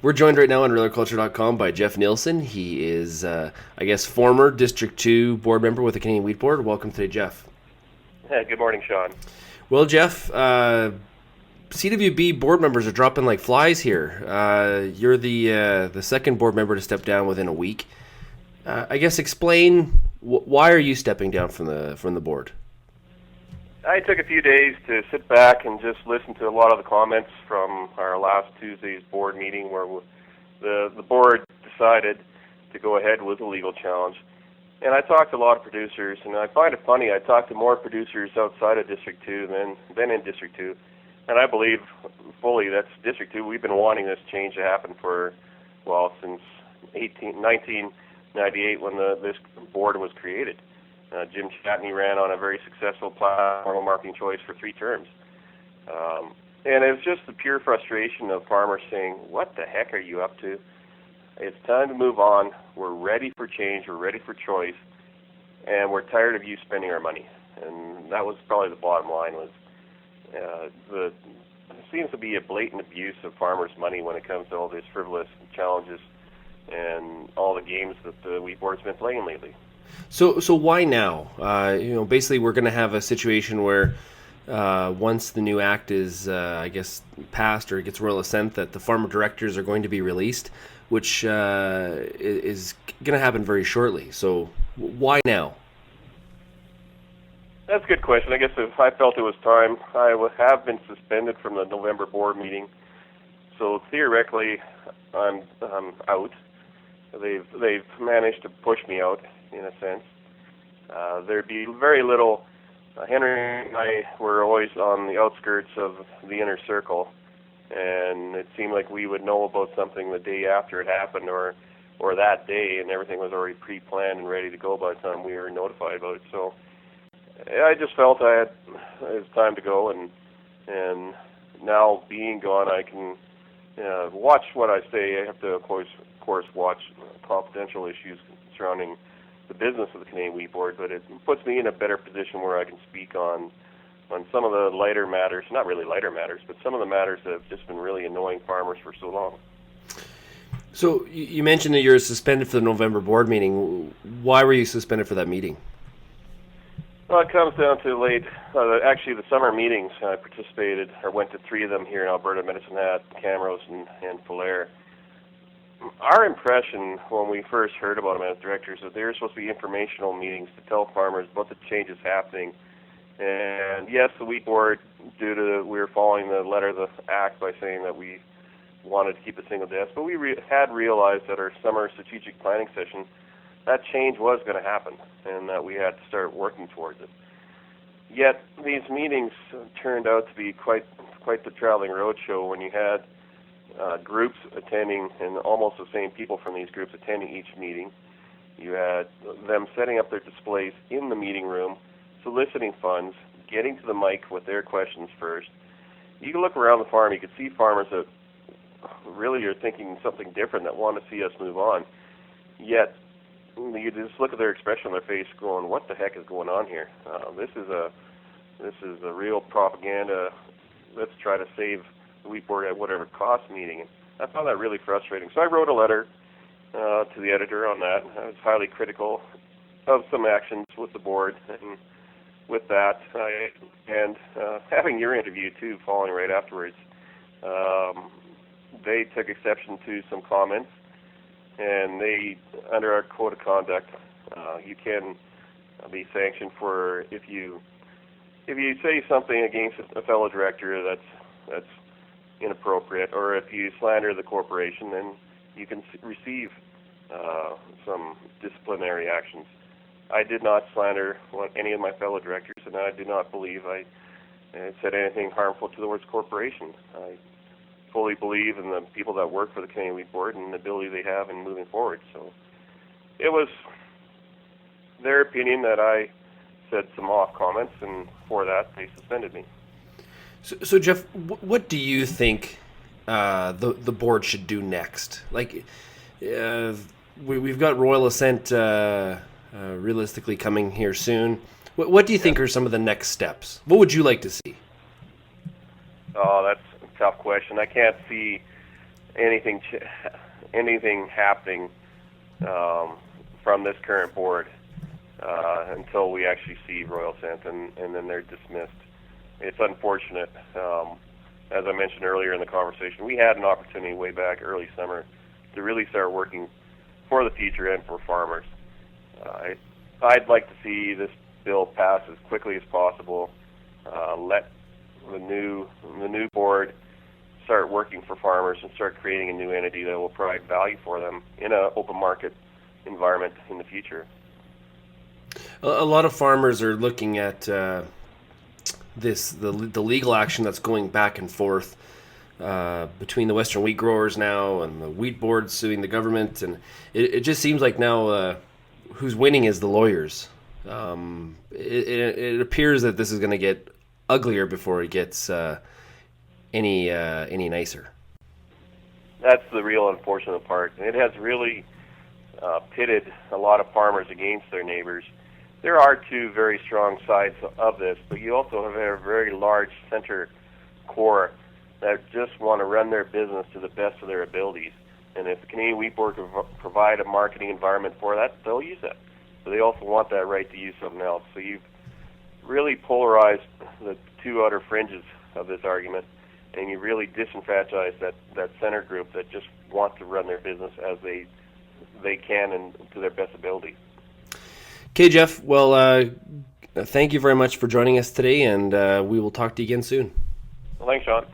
We're joined right now on RealAgriculture.com by Jeff Nielsen. He is, former District 2 board member with the Canadian Wheat Board. Welcome today, Jeff. Hey, good morning, Sean. Well, Jeff, CWB board members are dropping like flies here. You're the second board member to step down within a week. Explain why are you stepping down from the board? I took a few days to sit back and just listen to a lot of the comments from our last Tuesday's board meeting where the board decided to go ahead with a legal challenge. And I talked to a lot of producers, and I find it funny, I talked to more producers outside of District 2 than in District 2. And I believe fully that's District 2. We've been wanting this change to happen since 1998 when this board was created. Jim Chatney ran on a very successful platform marketing choice for 3 terms. And it was just the pure frustration of farmers saying, what the heck are you up to? It's time to move on. We're ready for change. We're ready for choice. And we're tired of you spending our money. And that was probably the bottom line there seems to be a blatant abuse of farmers' money when it comes to all these frivolous challenges and all the games that the Wheat Board's been playing lately. So why now? Basically, we're going to have a situation where once the new act is, passed or gets royal assent, that the farmer directors are going to be released, which is going to happen very shortly. So why now? That's a good question. I guess if I felt it was time, I would have been suspended from the November board meeting. So theoretically, I'm out. They've managed to push me out, in a sense. There'd be very little. Henry and I were always on the outskirts of the inner circle, and it seemed like we would know about something the day after it happened, or that day, and everything was already pre-planned and ready to go by the time we were notified about it. So I just felt it was time to go, and now being gone, I can watch what I say. I have to, of course, watch confidential issues surrounding the business of the Canadian Wheat Board, but it puts me in a better position where I can speak on some of the lighter matters, not really lighter matters, but some of the matters that have just been really annoying farmers for so long. So you mentioned that you're suspended for the November board meeting. Why were you suspended for that meeting? Well, it comes down to the summer meetings. I participated, or went to 3 of them here in Alberta, Medicine Hat, Camrose, and Falher. Our impression when we first heard about them as directors is they were supposed to be informational meetings to tell farmers about the changes happening. And yes, the Wheat Board, we were following the letter of the Act by saying that we wanted to keep a single desk, but we had realized at our summer strategic planning session that change was going to happen and that we had to start working towards it. Yet these meetings turned out to be quite the traveling roadshow when you had groups attending, and almost the same people from these groups attending each meeting. You had them setting up their displays in the meeting room, soliciting funds, getting to the mic with their questions first. You can look around the farm, you can see farmers that really are thinking something different, that want to see us move on. Yet, you just look at their expression on their face going, what the heck is going on here? This is a real propaganda, let's try to save the Wheat Board at whatever cost meeting. And I found that really frustrating. So I wrote a letter to the editor on that. I was highly critical of some actions with the board. And with that, having your interview too, following right afterwards, they took exception to some comments. And they, under our code of conduct, you can be sanctioned for if you say something against a fellow director that's inappropriate, or if you slander the corporation, then you can receive some disciplinary actions. I did not slander any of my fellow directors, and I do not believe I said anything harmful to the words corporation. I fully believe in the people that work for the Canadian Wheat Board and the ability they have in moving forward. So it was their opinion that I said some off comments, and for that they suspended me. So Jeff, what do you think the board should do next? Like, we've got royal assent realistically coming here soon. What do you think are some of the next steps? What would you like to see? Oh, that's a tough question. I can't see anything happening from this current board until we actually see Royal Scent, and then they're dismissed. It's unfortunate. As I mentioned earlier in the conversation, we had an opportunity way back early summer to really start working for the future and for farmers. I'd like to see this bill pass as quickly as possible. Let the new board start working for farmers and start creating a new entity that will provide value for them in an open market environment in the future. A lot of farmers are looking at the legal action that's going back and forth between the Western wheat growers now and the wheat board suing the government, and it just seems like now who's winning is the lawyers. It appears that this is going to get uglier before it gets any nicer. That's the real unfortunate part. It has really pitted a lot of farmers against their neighbors. There are two very strong sides of this, but you also have a very large center core that just want to run their business to the best of their abilities. And if the Canadian Wheat Board can provide a marketing environment for that, they'll use it. But they also want that right to use something else. So you've really polarized the two outer fringes of this argument, and you really disenfranchise that center group that just want to run their business as they can and to their best ability. Okay, Jeff. Well, thank you very much for joining us today, and we will talk to you again soon. Well, thanks, Sean.